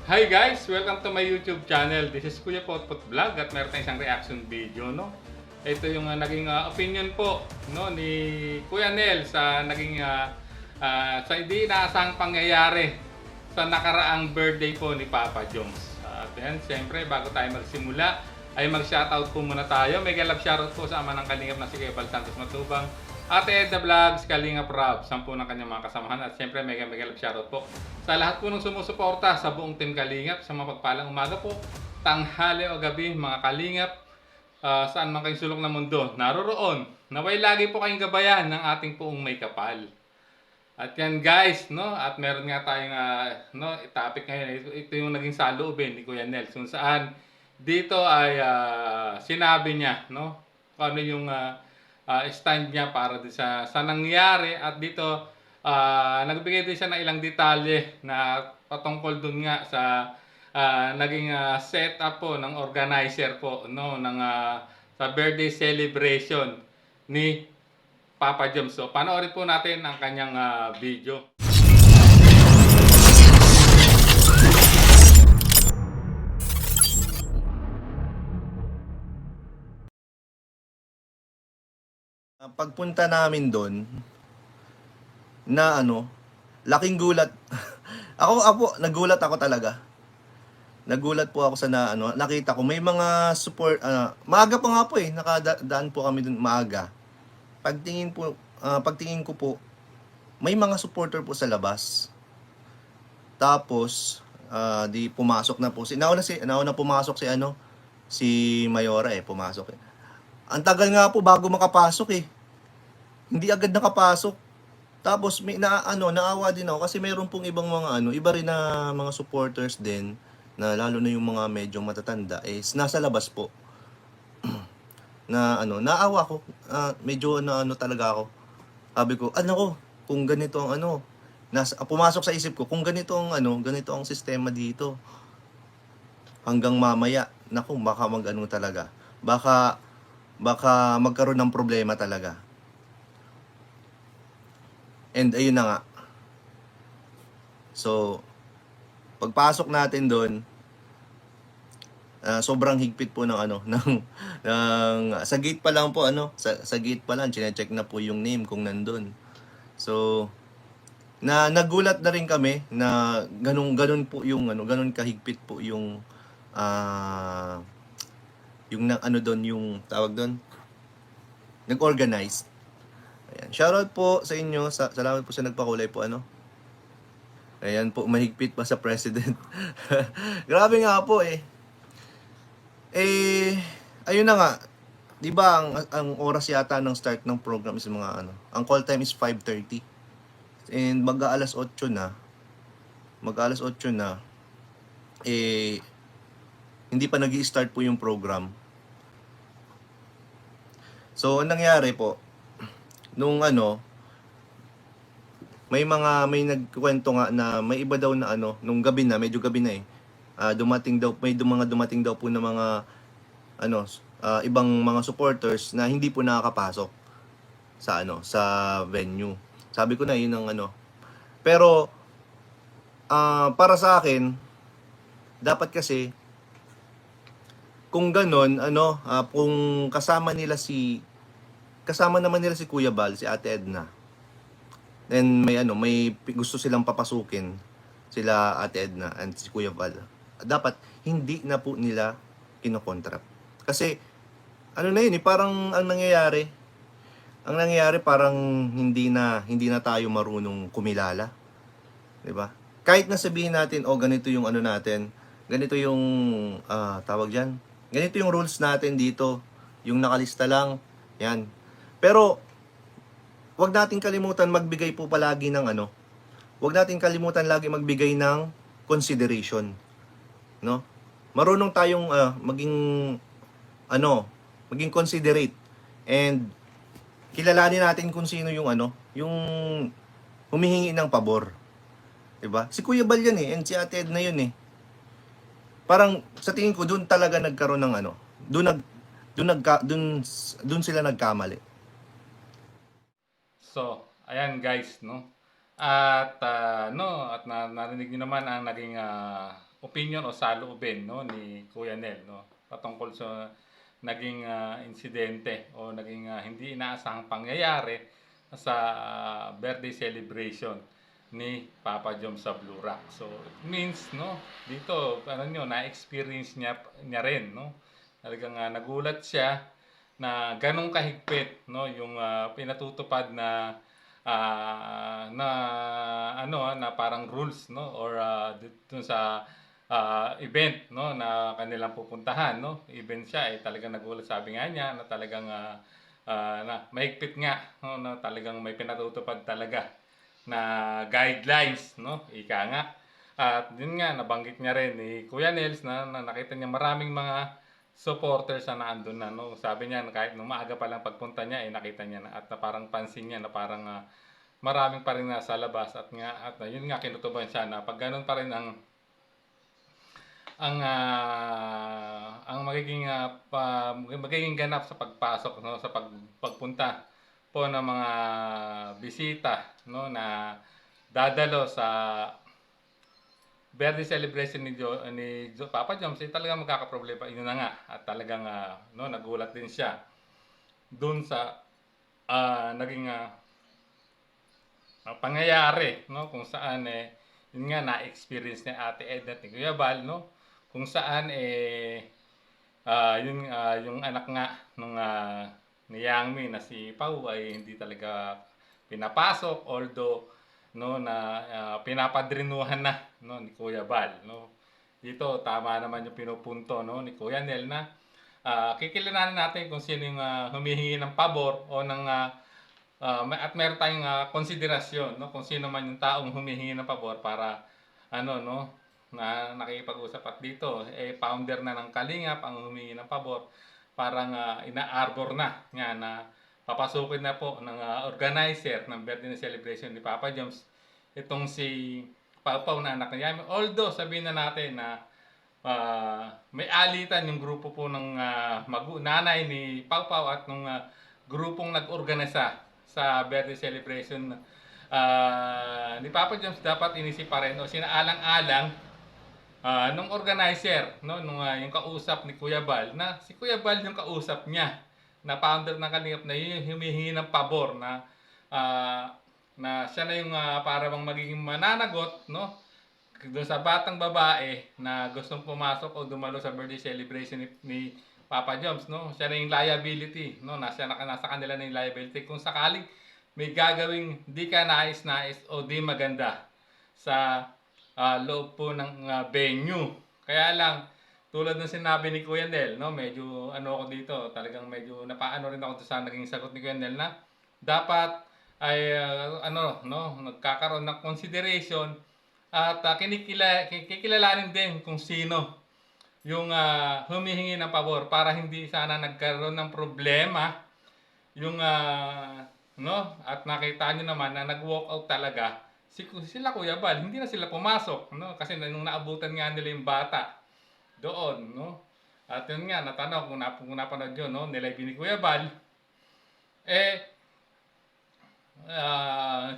Hi guys! Welcome to my YouTube channel. This is Kuya Potpot Vlog at meron tayong isang reaction video, no? Ito yung naging opinion po, no, ni Kuya Nel sa naging sa hindi inaasahang pangyayari sa nakaraang birthday po ni Papa Joms. At yan, siyempre, bago tayo magsimula, ay mag-shoutout po muna tayo. Mega love shoutout po sa ama ng kalingap na si Kuya Bal Santos Matubang, Ate Edna Vlogs, Kalingap Rob, 10 ng kanyang mga kasamahan at siyempre mega love shoutout po sa lahat po ng sumusuporta sa buong Team Kalingap sa mapagpalang umaga po, tanghali o gabi mga Kalingap, saan man kayong sulok ng mundo naroroon. Naway lagi po kayong gabayan ng ating poong may kapal. At yan guys, no? At meron nga tayong no, topic ngayon. Ito yung naging saloobin ni Kuya Nels kung saan dito ay sinabi niya, no? Kung ano yung stand niya para sa nangyari at dito nagbigay din siya ng ilang detalye na patungkol dun nga sa naging setup po ng organizer po no ng sa birthday celebration ni Papa Joms. So panoorin po natin ang kanyang video. Pagpunta namin doon na laking gulat. Nagulat ako talaga. Nagulat po ako sa nakita ko may mga support, maaga pa nga po nakadaan po kami doon maaga. Pagtingin ko po, may mga supporter po sa labas. Tapos di pumasok na po nauna pumasok si Mayora pumasok. Ang tagal nga po bago makapasok Hindi agad nakapasok. Tapos naawa din ako kasi mayroon pong ibang mga iba rin na mga supporters din na lalo na yung mga medyo matatanda nasa labas po. Naawa ko. Medyo talaga ako. Sabi ko, kung ganito ang pumasok sa isip ko, kung ganito ang sistema dito. Hanggang mamaya, baka talaga. Baka magkaroon ng problema talaga. And ayun na nga. So, pagpasok natin doon, sobrang higpit po ng sa gate pa lang po sa gate pa lang chine-check na po yung name kung nandun. So, nagulat na rin kami na ganun po yung ganun kahigpit po yung doon yung tawag doon nag-organize. Ayan. Shoutout po sa inyo. Salamat po sa nagpakulay po Ayan po, mahigpit pa sa president. Grabe nga po ayun na nga. 'Di ba ang oras yata ng start ng program is mga ang call time is 5:30. And mag-aalas 8 na. Mag-aalas 8 na. Hindi pa nag-i-start po yung program. So, ang nangyari po, nung may nagkuwento nga na may iba daw na nung gabi na, medyo gabi na dumating daw po na mga ibang mga supporters na hindi po nakakapasok sa venue. Sabi ko na yun ang Pero para sa akin dapat kasi kung ganon kung kasama naman nila si Kuya Bal, si Ate Edna. Then may gusto silang papasukin sila Ate Edna and si Kuya Bal. Dapat hindi na po nila kinokontra. Kasi na yun parang ang nangyayari parang hindi na tayo marunong kumilala. 'Di ba? Kahit na sabihin natin ganito yung natin, ganito yung tawag diyan. Ganito yung rules natin dito, yung nakalista lang. Yan. Pero wag nating kalimutan magbigay po palagi ng wag nating kalimutan lagi magbigay ng consideration, no? Marunong tayong maging considerate and kilalanin natin kung sino yung yung humihingi ng pabor. 'Di ba? Si Kuya Bal yan and si Ate Edna yun Parang sa tingin ko doon talaga nagkaroon ng doon sila nagkamali. So, ayan guys, no? At narinig niyo naman ang naging opinion o saloobin, no, ni Kuya Nel, no, patungkol sa naging insidente o naging hindi inaasahang pangyayari sa birthday celebration ni Papa Jom sa Blue Rock. So, it means, no, dito, ano nyo, na-experience niya rin, no, talagang nagulat siya na ganong kahigpit, no, yung pinatutupad na na ano na parang rules, no, or dun sa event, no, na kanilang pupuntahan, no, event siya eh, talagang nagulat, sabi nga niya na talagang na mahigpit nga, no, na talagang may pinatutupad talaga na guidelines, no, ika nga. At yun nga, nabanggit niya rin ni Kuya Nels na nakita niya maraming mga supporters na naandun na, no. Sabi niya kahit nung maaga pa lang pagpunta niya, eh, nakita niya na at parang pansin niya na parang maraming pa rin nasa labas at yun nga kinutuban siya na pag ganun pa rin ang magiging ganap sa pagpasok, no, sa pagpunta po ng mga bisita, no, na dadalo sa birthday celebration ni Papa Joms, eh, talagang magkakaproblema. Yun na nga at talagang no, nagulat din siya doon sa naging pangyayari, no, kung saan yun nga na-experience ni Ate Edna at ni Kuya Bal, no, kung saan yung anak nga nung ni Yangmi na si Pau ay hindi talaga pinapasok, although no na pinapadrinuhan na, no, ni Kuya Bal, no. Dito tama naman yung pinupunto, no, ni Kuya Nel na kikilalanin natin kung sino yung humihingi ng pabor o ng at meron tayong konsiderasyon, no, kung sino man yung taong humihingi ng pabor para ano, no, na nakikipag-usap. At dito eh founder na ng Kalingap ang humingi ng pabor, parang ina-arbor na nga na papasukin na po ng organizer ng birthday celebration ni Papa Joms itong si Pau Pau na anak ni Yami. Although sabihin na natin na may alitan yung grupo po ng nanay ni Pau Pau at nung grupong nag-organisa sa birthday celebration ni Papa Joms, dapat inisip pa rin o sinaalang-alang nung organizer, no, nung yung kausap ni Kuya Bal, na si Kuya Bal yung kausap niya na founder ng Kalingap na yun yung humihingi ng pabor na siya na yung para bang magiging mananagot, no, doon sa batang babae na gustong pumasok o dumalo sa birthday celebration ni Papa Joms, no. Siya na yung liability, no, nasa kanila na yung liability kung sakaling may gagawing di ka nais-nais o di maganda sa loob po ng venue. Kaya lang, tulad ng sinabi ni Kuya Nel, no, medyo ano ako dito, talagang medyo napaano rin ako sa naging sagot ni Kuya Nel na dapat ay ano, no, nagkakaroon ng consideration at kikilalanin din kung sino yung humihingi ng pabor para hindi sana nagkaroon ng problema yung no, at nakita nyo naman na nag-walk out talaga sila Kuya Bal, hindi na sila pumasok, no, kasi nung naabutan nga nila yung bata doon, no. At yun nga, natanong kung napanood yun, no, nilive ni Kuya Bal,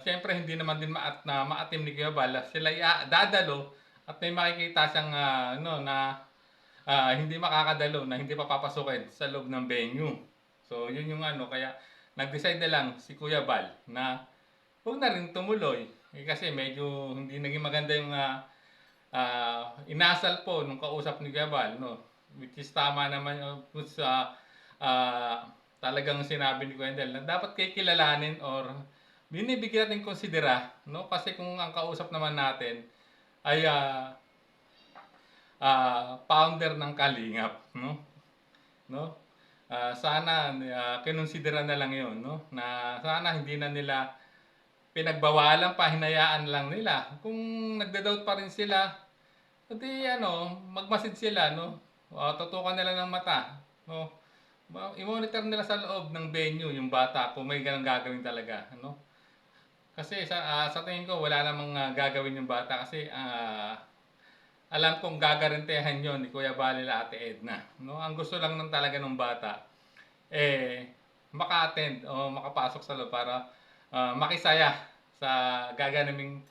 siyempre hindi naman din maatim ni Kuya Bal, sila dadalo at may makikita siyang ano, na hindi makakadalo, na hindi papapasukin sa loob ng venue. So yun yung ano, kaya nag-decide na lang si Kuya Bal na huwag na rin tumuloy. Kasi medyo hindi naging maganda yung inasal po nung kausap ni Kuya Bal, no? Which is tama naman sa talagang sinabi ni Kuya Nel na dapat kikilalanin or binibigyan natin konsidera, no? Kasi kung ang kausap naman natin ay founder ng Kalingap, no? No? Sana kinonsidera na lang 'yon, no? Na sana hindi na nila pinagbawalan pa, hinayaan lang nila. Kung nagda-doubt pa rin sila, edi ano, magmasid sila, no? Tutukan nila ng mata, no? I-monitor nila sa loob ng venue yung bata kung may ganang gagawin talaga, no? Kasi sa tingin ko wala namang gagawin yung bata kasi alam kong gagarantehan yon ni Kuya Bal at Ate Edna, no? Ang gusto lang ng talaga ng bata maka-attend o makapasok sa loob para makisaya sa gaganaming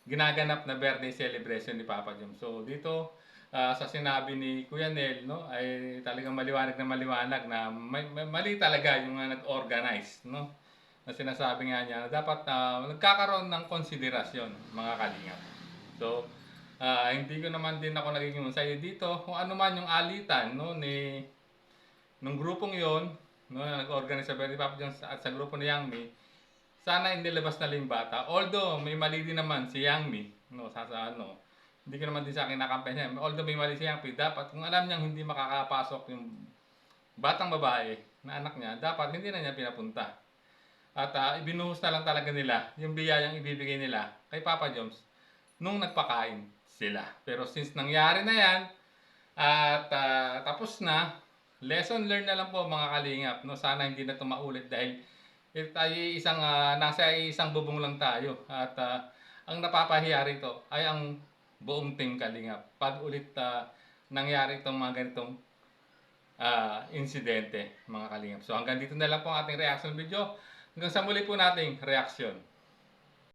ginaganap na birthday celebration ni Papa Jom. So dito sa sinabi ni Kuya Nel, no, ay talagang maliwanag na mali talaga yung nag-organize, no. Na sinasabi nga niya na dapat nagkakaroon ng konsiderasyon mga kalingap. So hindi ko naman din ako nagiging masaya dito kung ano man yung alitan, no, ni nung grupong yon, no, na nag-organize sa birthday Papa John's at sa grupo ni Yang Mi, sana inilabas na lang yung bata. Although may mali din naman si Yang Mi, no, sa ano, hindi ko naman din sa akin nakampanya. Although may mali si Yang Mi, dapat kung alam niyang hindi makakapasok yung batang babae na anak niya, dapat hindi na niya pinapunta. At ibinuhos na lang talaga nila yung biyayang ibibigay nila kay Papa Joms nung nagpakain sila. Pero since nangyari na yan, at tapos na, lesson learned na lang po mga kalingap. No? Sana hindi na ito maulit dahil tayo nasa isang bubong lang tayo. At ang napapahiya rito ay ang buong team kalingap. Pag ulit nangyari itong mga ganitong insidente mga kalingap. So hanggang dito na lang po ang ating reaction video. Hanggang sa muli po nating reaction.